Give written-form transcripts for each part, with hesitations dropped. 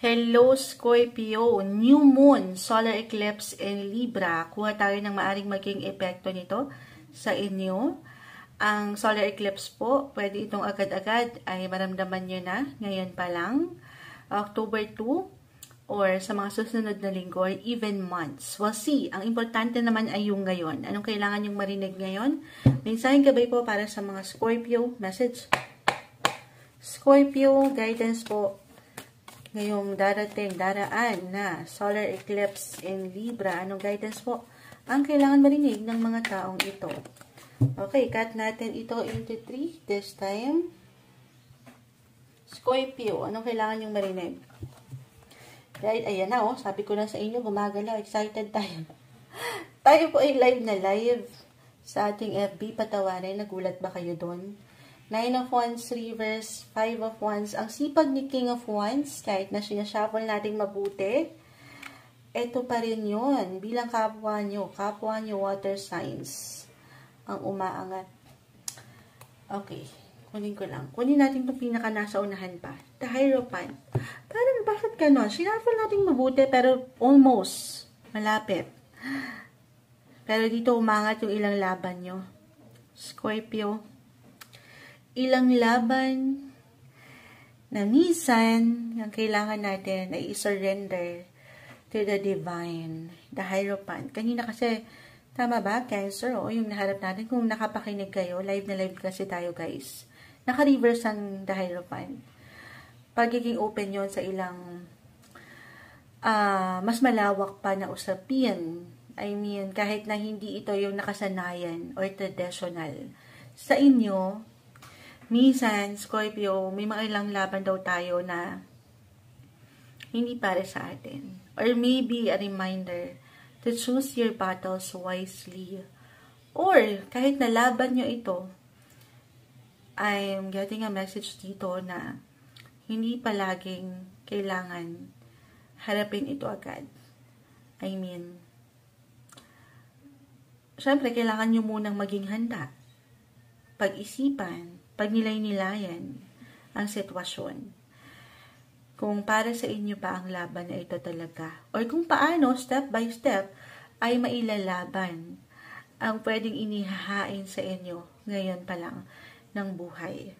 Hello Scorpio, new moon, solar eclipse in Libra. Kuha tayo ng maaring maging epekto nito sa inyo. Ang solar eclipse po, pwede itong agad-agad ay maramdaman nyo na ngayon pa lang, October 2, or sa mga susunod na linggo, or even months. We'll see. Ang importante naman ay yung ngayon. Anong kailangan yung marinig ngayon? Mensaheng gabay po para sa mga Scorpio. Message. Scorpio, guidance po. Ngayong daraan na solar eclipse in Libra. Anong guidance po ang kailangan marinig ng mga taong ito? Okay, cut natin ito into 3 this time. Scorpio, anong kailangan yung marinig? Right, ayan na, oh. Sabi ko na sa inyo, gumagalaw. Excited tayo. Tayo po ay live na live sa ating FB. Patawarin, nagulat ba kayo doon? 9 of Wands, reverse, 5 of Wands. Ang sipag ni King of Wands, kahit na sinashuffle natin mabuti, ito pa rin yun. Bilang kapwa nyo water signs, ang umaangat. Okay, kunin ko lang. Kunin natin itong pinaka nasa unahan pa. The Hierophant. Parang bakit ganon? Sinashuffle natin mabuti, pero almost malapit. Pero dito umangat yung ilang laban nyo. Scorpio. Ilang laban na minsan ang kailangan natin ay i-surrender to the divine, the Hierophant. Kanina kasi, tama ba, Cancer? O yung naharap natin, kung nakapakinig kayo, live na live kasi tayo guys. Naka-reverse ang the Hierophant. Pagiging open yon sa ilang mas malawak pa na usapin. I mean, kahit na hindi ito yung nakasanayan or traditional. Sa inyo, minsan, Scorpio, may mga ilang laban daw tayo na hindi para sa atin. Or maybe a reminder to choose your battles wisely. Or, kahit na laban nyo ito, I'm getting a message dito na hindi palaging kailangan harapin ito agad. I mean, syempre, kailangan nyo munang maging handa. Pag-isipan, pagnilay-nilayan ang sitwasyon. Kung para sa inyo pa ang laban na ito talaga. Or kung paano, step by step, ay mailalaban ang pwedeng inihahain sa inyo ngayon pa lang ng buhay.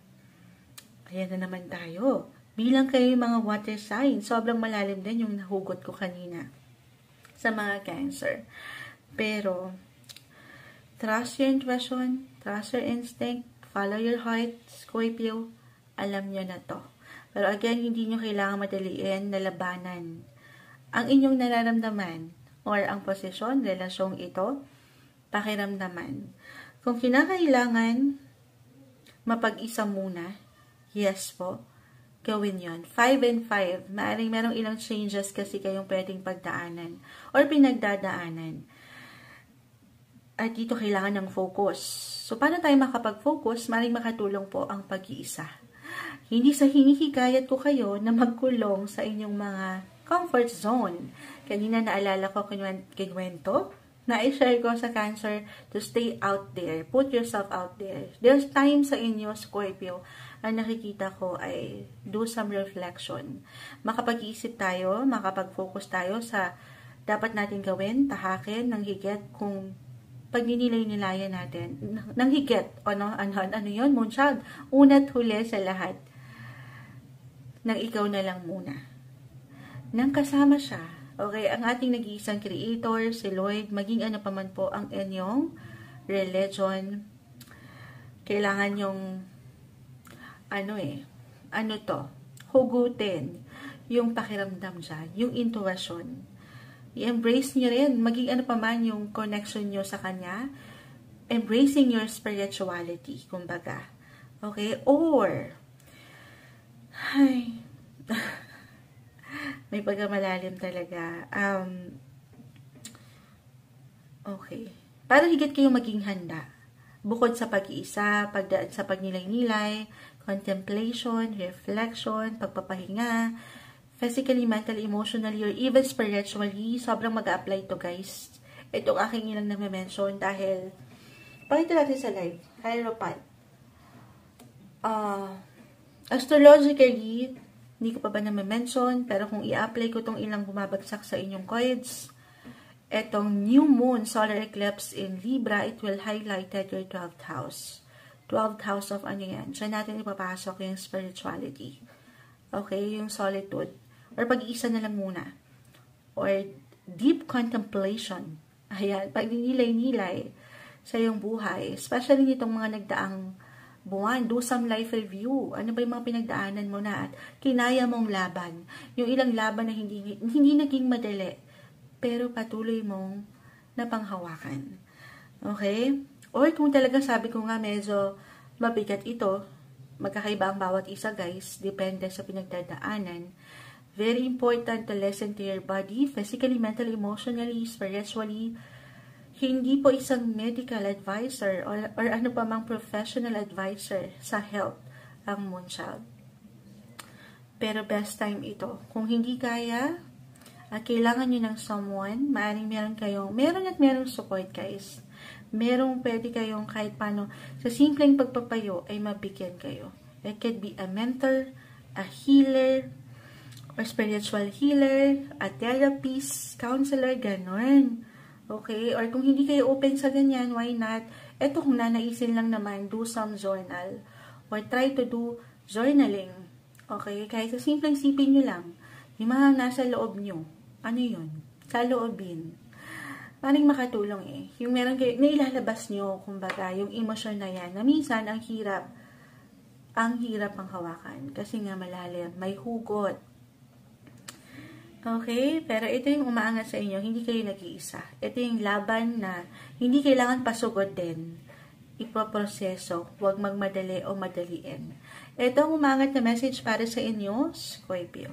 Ayan na naman tayo. Bilang kayo mga water sign, sobrang malalim din yung nahugot ko kanina sa mga Cancer. Pero, trust your intuition, trust your instinct, follow your heart, Scorpio, alam nyo na to. Pero again, hindi nyo kailangan madaliin na labanan ang inyong nararamdaman or ang posisyon, relasyong ito, pakiramdaman. Kung kinakailangan mapag-isa muna, yes po, gawin yon. 5 and 5, maaaring merong ilang changes kasi kayong pwedeng pagdaanan or pinagdadaanan. At dito kailangan ng focus. So, paano tayo makapag-focus? Maring makatulong po ang pag-iisa. Hindi sa hinihikayat ko kayo na magkulong sa inyong mga comfort zone. Kanina naalala ko kinwento na i-share ko sa Cancer to stay out there. Put yourself out there. There's time sa inyo, Scorpio, ang nakikita ko ay do some reflection. Makapag-iisip tayo, makapag-focus tayo sa dapat natin gawin, tahakin ng higit kung pagninilay-nilayan natin ng higit. Ano yun, Moonchild? Una't huli sa lahat. Nang ikaw na lang muna. Nang kasama siya. Okay, ang ating nag-iisang creator, si Lloyd, maging ano pa man po ang inyong religion, kailangan yung hugutin yung pakiramdam dyan, yung intuition. I-embrace nyo rin, maging ano pa man yung connection nyo sa kanya, embracing your spirituality, kumbaga. Okay? Or, may pagkamalalim talaga. Okay. Para higit kayong maging handa. Bukod sa pag-iisa, pagdaan sa pagnilay-nilay, contemplation, reflection, pagpapahinga, physically, mentally, emotionally, or even spiritually, sobrang mag-a-apply to guys. Itong aking ilang na-mention dahil, pakita natin sa live, Hierophant. Astrologically, Hindi ko pa ba na-mention, pero kung i-apply ko tong ilang bumabagsak sa inyong coins, etong new moon solar eclipse in Libra, it will highlight your 12th house. 12th house of ano yan? Diyan natin ipapasok yung spirituality. Okay? Yung solitude. Or pag-iisa na lang muna. Or deep contemplation. Ayan. Pag-nilay-nilay sa iyong buhay. Especially nitong mga nagdaang buwan, do some life review. Ano ba yung mga pinagdaanan mo na at kinaya mong laban? Yung ilang laban na hindi naging madali, pero patuloy mong napanghawakan. Okay? Or kung talagang sabi ko nga medyo mabigat ito, magkakaiba ang bawat isa guys, depende sa pinagdadaanan. Very important to listen to your body, physically, mentally, emotionally, spiritually. Hindi po isang medical advisor or ano pa mang professional advisor sa health ang Moonchild. Pero best time ito. Kung hindi kaya, kailangan nyo ng someone, maaaring meron support guys. Merong pwede kayong kahit paano, sa simpleng pagpapayo ay mabigyan kayo. It could be a mentor, a healer, or spiritual healer, a therapist, counselor, ganon. Okay? Or kung hindi kayo open sa ganyan, why not? Eto kung nanaisin lang naman, do some journal. Or try to do journaling. Okay? Kahit sa simpleng sipin nyo lang. Yung mga nasa loob nyo. Ano yun? Sa loobin. Paring makatulong eh. Yung meron kayo, nailalabas nyo, kumbaga, yung emosyon na yan, na minsan ang hirap ang hawakan. Kasi nga malalim, may hugot. Okay? Pero ito yung umaangat sa inyo, hindi kayo nag-iisa. Ito yung laban na hindi kailangan pasugod din. Ipoproseso, huwag magmadali o madaliin. Ito ang umaangat na message para sa inyo, Scorpio.